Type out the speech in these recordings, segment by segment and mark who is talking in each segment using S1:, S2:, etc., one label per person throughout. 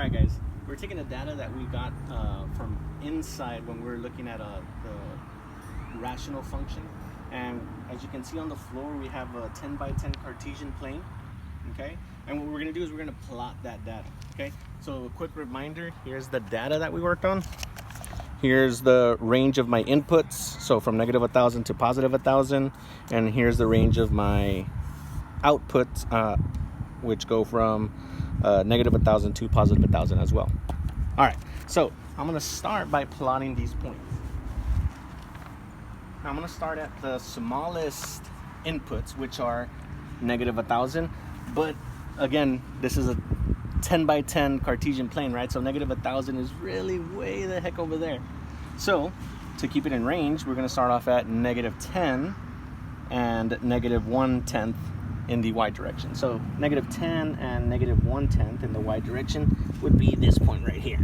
S1: Alright guys, we're taking the data that we got from inside when we were looking at the rational function, and as you can see on the floor we have a 10 by 10 Cartesian plane, okay? And what we're going to do is we're going to plot that data, okay? So a quick reminder, here's the data that we worked on. Here's the range of my inputs, so from negative 1,000 to positive 1,000, and here's the range of my outputs, which go from negative 1,000 to positive 1,000 as well. All right, so I'm gonna start by plotting these points. Now I'm gonna start at the smallest inputs, which are negative 1,000, but again, this is a 10 by 10 Cartesian plane, right? So negative 1,000 is really way the heck over there. So to keep it in range, we're gonna start off at negative 10 and negative 1/10 in the y direction. So negative 10 and negative 1/10 in the y direction would be this point right here.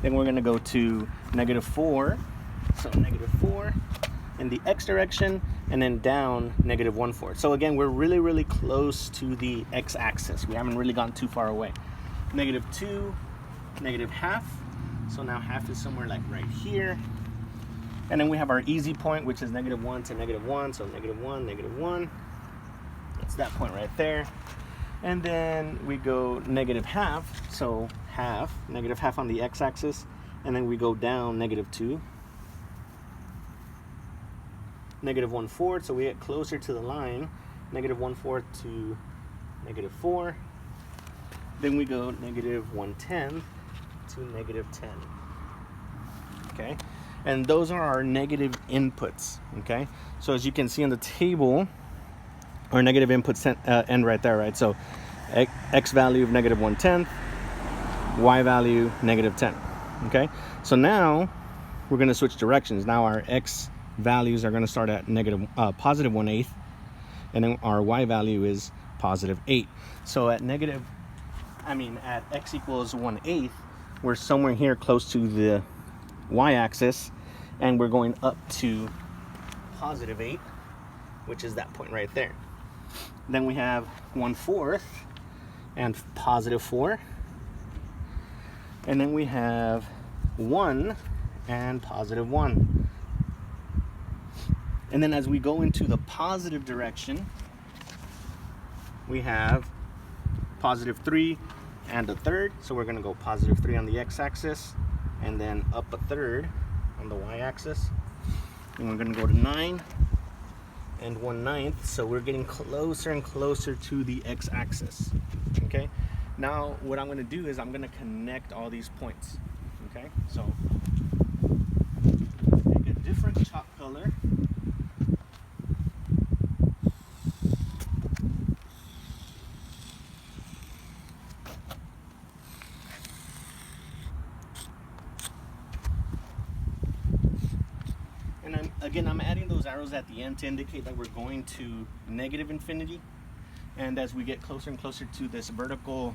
S1: Then we're gonna go to negative 4, so negative 4 in the x direction, and then down negative 1/4. So again, we're really close to the x-axis. We haven't really gone too far away. Negative 2, negative half. So now half is somewhere like right here. And then we have our easy point, which is negative 1 to negative 1. So negative 1, negative 1. That's that point right there. And then we go negative half. So half, negative half on the x-axis. And then we go down negative 2. Negative 1/4, so we get closer to the line. Negative 1/4 to negative 4. Then we go negative 1/10 to negative 10. Okay, and those are our negative inputs. Okay, so as you can see on the table, our negative inputs end right there, right? So x value of negative 1/10, y value negative 10. Okay, so now we're going to switch directions. Now our x values are going to start at positive 1/8, and then our y value is positive 8. So at at x equals 1/8, we're somewhere here close to the y-axis, and we're going up to positive 8, which is that point right there. Then we have 1/4 and positive 4, and then we have 1 and positive 1. And then as we go into the positive direction, we have positive 3 and a third. So we're going to go positive 3 on the x-axis, and then up a third on the y-axis. And we're going to go to 9 and 1/9. So we're getting closer and closer to the x-axis. Okay. Now what I'm going to do is I'm going to connect all these points. Okay. So take a different chalk color. Again, I'm adding those arrows at the end to indicate that we're going to negative infinity. And as we get closer and closer to this vertical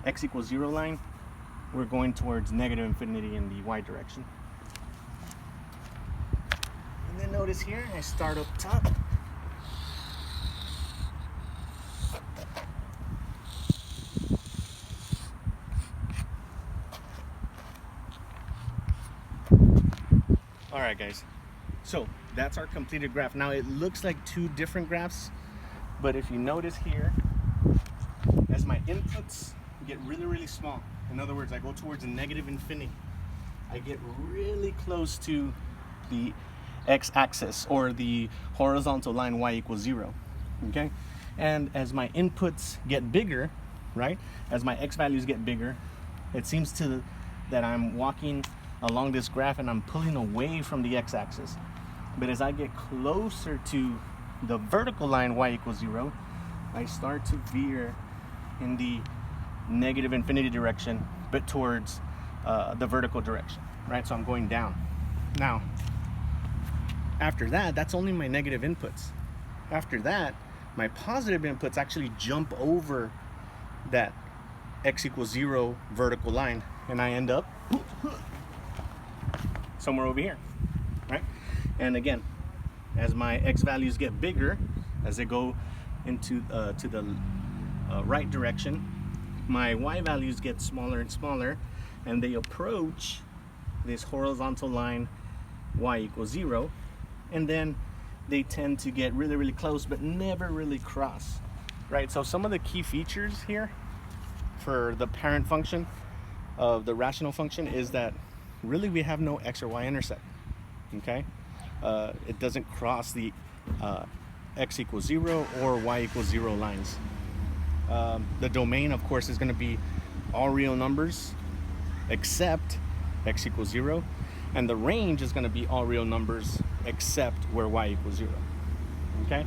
S1: x equals 0 line, we're going towards negative infinity in the y direction. And then notice here, I start up top. Alright guys, so that's our completed graph. Now it looks like two different graphs, but if you notice here, as my inputs get really small, in other words, I go towards a negative infinity, I get really close to the x-axis, or the horizontal line y equals 0. Okay, and as my inputs get bigger, right, as my x values get bigger, it seems that I'm walking along this graph and I'm pulling away from the x-axis. But as I get closer to the vertical line y equals 0, I start to veer in the negative infinity direction, but towards the vertical direction, right? So I'm going down. Now, after that, that's only my negative inputs. After that, my positive inputs actually jump over that x equals 0 vertical line, and I end up somewhere over here, right? And again, as my x values get bigger, as they go into to the right direction, my y values get smaller and smaller, and they approach this horizontal line y equals 0, and then they tend to get really, really close but never really cross, right? So some of the key features here for the parent function of the rational function is that really we have no x or y intercept, okay? It doesn't cross the x equals 0 or y equals 0 lines. The domain, of course, is going to be all real numbers except x equals 0, and the range is going to be all real numbers except where y equals 0, okay?